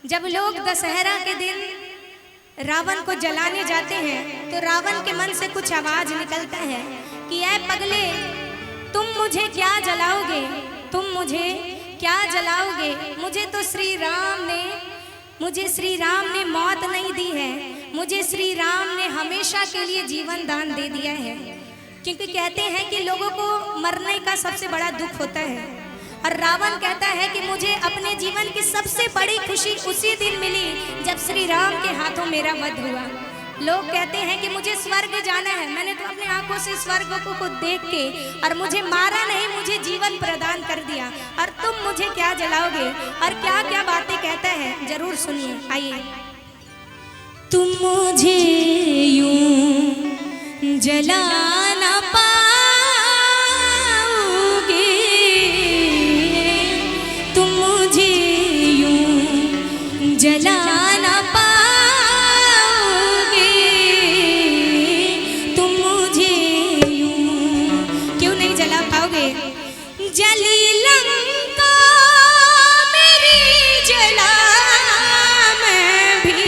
जब लोग दशहरा के दिन रावण को जलाने जाते हैं तो रावण के मन से कुछ आवाज निकलता है कि ऐ पगले, तुम मुझे क्या जलाओगे, तुम मुझे क्या जलाओगे। मुझे श्री राम ने मौत नहीं दी है, मुझे श्री राम ने हमेशा के लिए जीवन दान दे दिया है। क्योंकि कहते हैं कि लोगों को मरने का सबसे बड़ा दुख होता है, और रावण कहता है कि मुझे अपने जीवन की सबसे बड़ी खुशी उसी दिन मिली जब श्री राम के हाथों मेरा वध हुआ। लोग कहते हैं कि मुझे स्वर्ग जाना है, मैंने तो अपनी आंखों से स्वर्ग को देख के, और मुझे मारा नहीं, मुझे जीवन प्रदान कर दिया, और तुम मुझे क्या जलाओगे। और क्या क्या बातें कहता है, जरूर सुनिए, आइए। तुम मुझे यूं जला ना पाओगे, तुम मुझे यूं जला ना पाओगे, तुम मुझे यूं क्यों नहीं जला पाओगे। जली लंका मेरी जला मैं भी,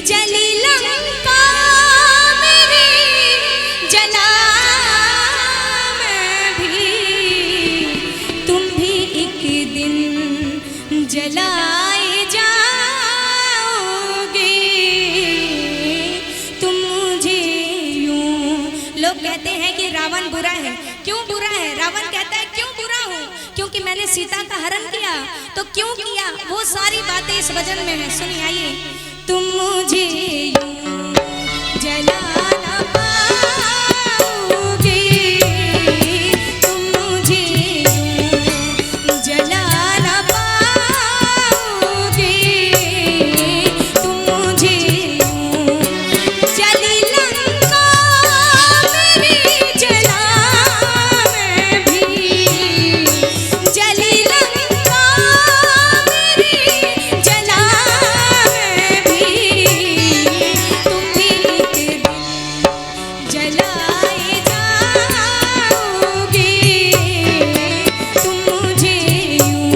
जली लंका मेरी जला मैं भी, तुम भी एक दिन जलाए जाओगे, तुम मुझे यूं। लोग कहते हैं कि रावण बुरा है, क्यों बुरा है। रावण कहता है क्यों बुरा हूँ, क्योंकि मैंने सीता का हरण किया। तो क्यों किया, वो सारी बातें इस भजन में है, सुनिए, आइए। तुम मुझे यूं जला ना पाओगे, तुम मुझे यूं जला ना पाओगे, तुम मुझे यूं। जली लंका मेरी जला मैं भी, जली लंका मेरी जला मैं भी, तुम भी एक दिन जलाए जाओगे, तुम मुझे यूं।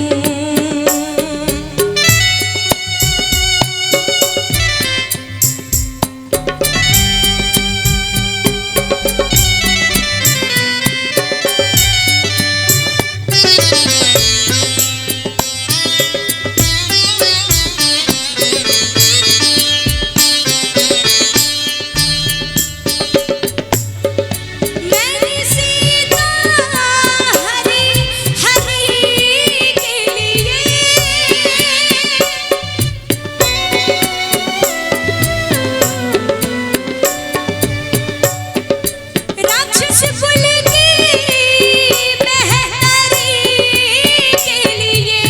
मैंने सीता हरी हरी के लिए, राक्षस कुल की बेहतरी के लिए,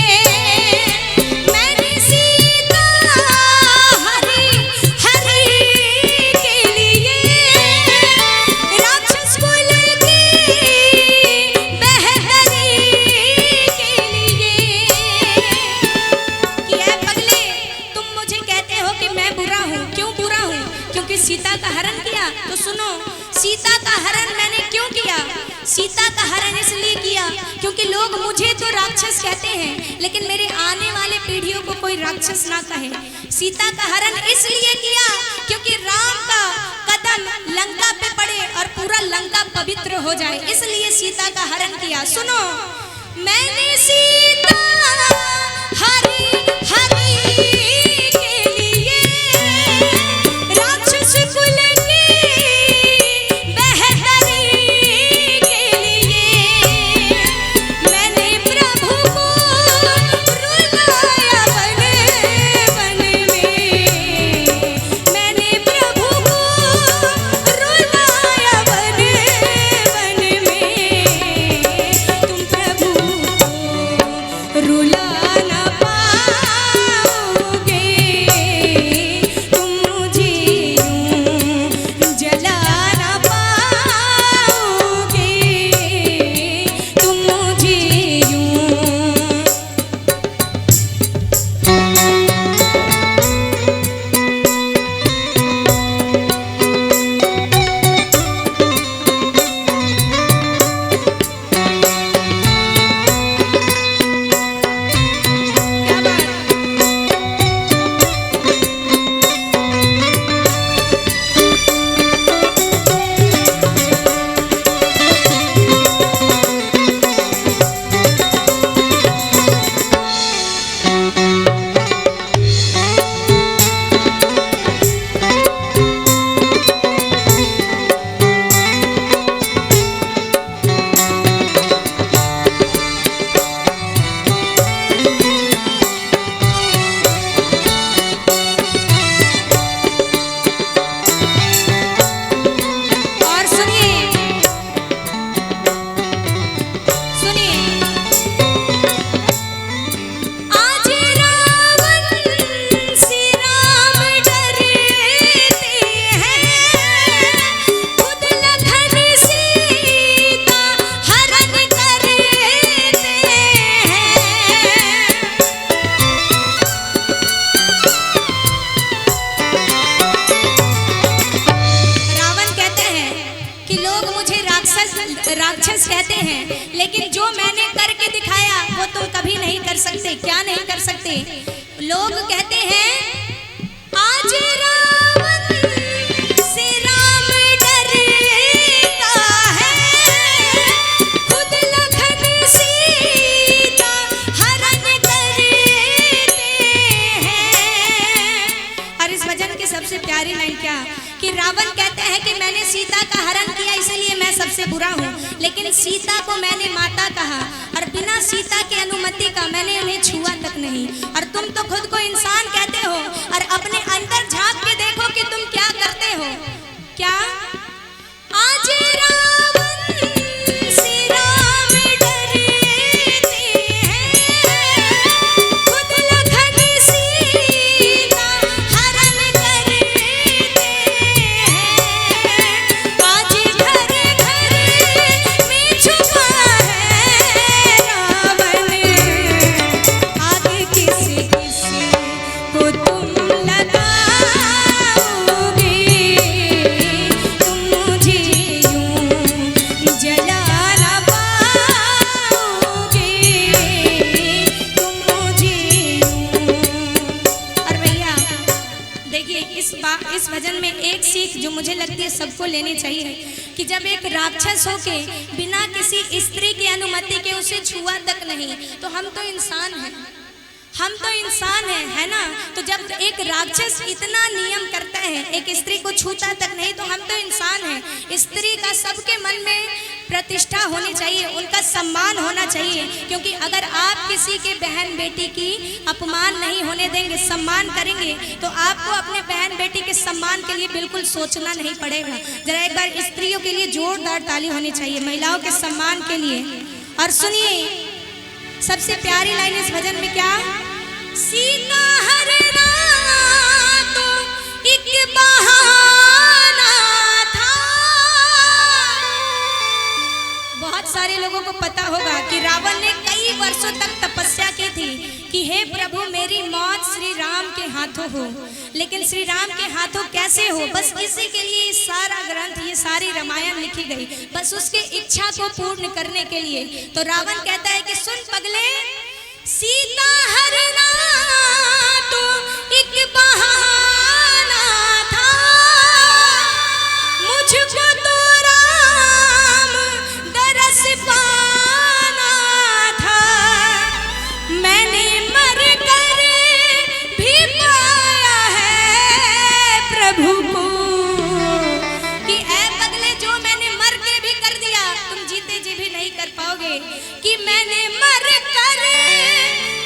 मैंने सीता हरी हरी के लिए, राक्षस कुल की बेहतरी के लिए। कि ऐ पगले, तुम मुझे कहते हो कि मैं बुरा हूँ, क्यों बुरा हूँ, क्योंकि सीता का हरण किया। तो सुनो, सीता का हरण मैंने क्यों किया। सीता का हरण इसलिए किया क्योंकि लोग मुझे तो राक्षस कहते हैं, लेकिन मेरे आने वाले पीढ़ियों को कोई राक्षस ना कहे। सीता का हरण इसलिए किया क्योंकि राम का कदम लंका पे पड़े और पूरा लंका पवित्र हो जाए, इसलिए सीता का हरण किया। सुनो, मैंने सीता हरी हरी के लिए, राक्षस कुल की बेहतरी के लिए, मैंने प्रभु को रुलाया वन वन में, मैंने प्रभु को रुलाया वन वन में, तुम प्रभु को रुला ना पाओगे, क्या नहीं कर सकते। लोग कहते हैं आज रावण से राम डरता है, खुद लखन सीता हरण करते हैं। और इस भजन की सबसे प्यारी लाइन क्या कि रावण कहते हैं कि मैंने सीता का हरण किया इसलिए मैं सबसे बुरा हूँ, लेकिन सीता को मैंने माता कहा और बिना सीता की अनुमति का मैंने उन्हें छुआ तक नहीं। और तुम तो खुद को इंसान कहते हो और अपने अंदर झांक के देखो कि तुम क्या करते हो। क्या आज रावण से राम डरते हैं, खुद लखन सीता हरण करते हैं। आज घर घर में छुपा है रावण, आगे किस किस को तुम लगाओगे, तुम मुझे यूं जला ना पाओगे, तुम मुझे यूं। और भैया देखिए इस भजन में एक सीख जो मुझे लगती है सबको लेनी चाहिए कि जब एक राक्षस होके बिना किसी स्त्री की अनुमति के उसे छुआ तक नहीं, तो हम तो इंसान हैं, हम तो इंसान हैं, है ना। तो जब एक राक्षस इतना नियम करता है, एक स्त्री को छूता तक नहीं, तो हम तो इंसान हैं। स्त्री का सबके मन में प्रतिष्ठा होनी चाहिए, उनका सम्मान होना चाहिए, क्योंकि अगर आप किसी के बहन बेटी की अपमान नहीं होने देंगे, सम्मान करेंगे, तो आपको अपने बहन बेटी के सम्मान के लिए बिल्कुल सोचना नहीं पड़ेगा। जरा एक बार स्त्रियों के लिए जोरदार ताली होनी चाहिए, महिलाओं के सम्मान के लिए। और सुनिए सबसे प्यारी लाइन इस भजन में क्या, सीता हरना तो एक बहाना था। बहुत सारे लोगों को पता होगा कि रावण ने कई वर्षों तक तपस्या की थी कि हे प्रभु मेरी मौत श्री राम के हाथों हो, लेकिन श्री राम के हाथों कैसे हो, बस इसी के लिए सारा ग्रंथ, ये सारी रामायण लिखी गई, बस उसके इच्छा को पूर्ण करने के लिए। तो रावण कहता है कि सुन पगले, सीता हरना तो एक बहाना था, मुझको तो राम दरस पाना था, मैंने मर कर भी पाया है प्रभु को। कि ऐ पगले जो मैंने मर के भी कर दिया तुम जीते जी भी नहीं कर पाओगे, कि मैंने मर कर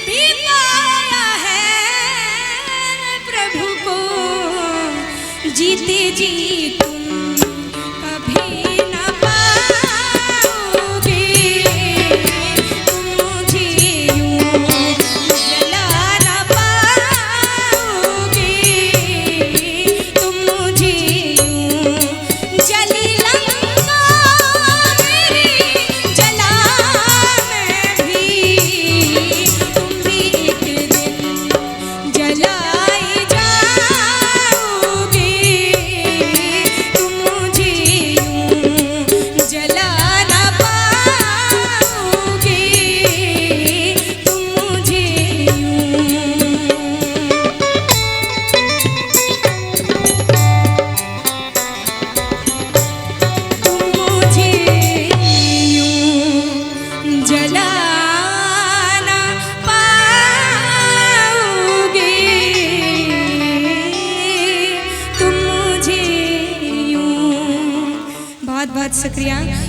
भी पाया है प्रभु को, जीते जी तुम कभी न पाओगे, तुम मुझे यूं जला ना पाओगे, तुम मुझे यूं जली लंका मेरी जला मैं भी, तुम भी एक दिन जलाई जाओगे, तुम मुझे यूं जला ना पाओगे, तुम मुझे यूं। तुम मुझे यूं जला ना पाओगे, तुम मुझे यूं। बहुत बहुत शुक्रिया।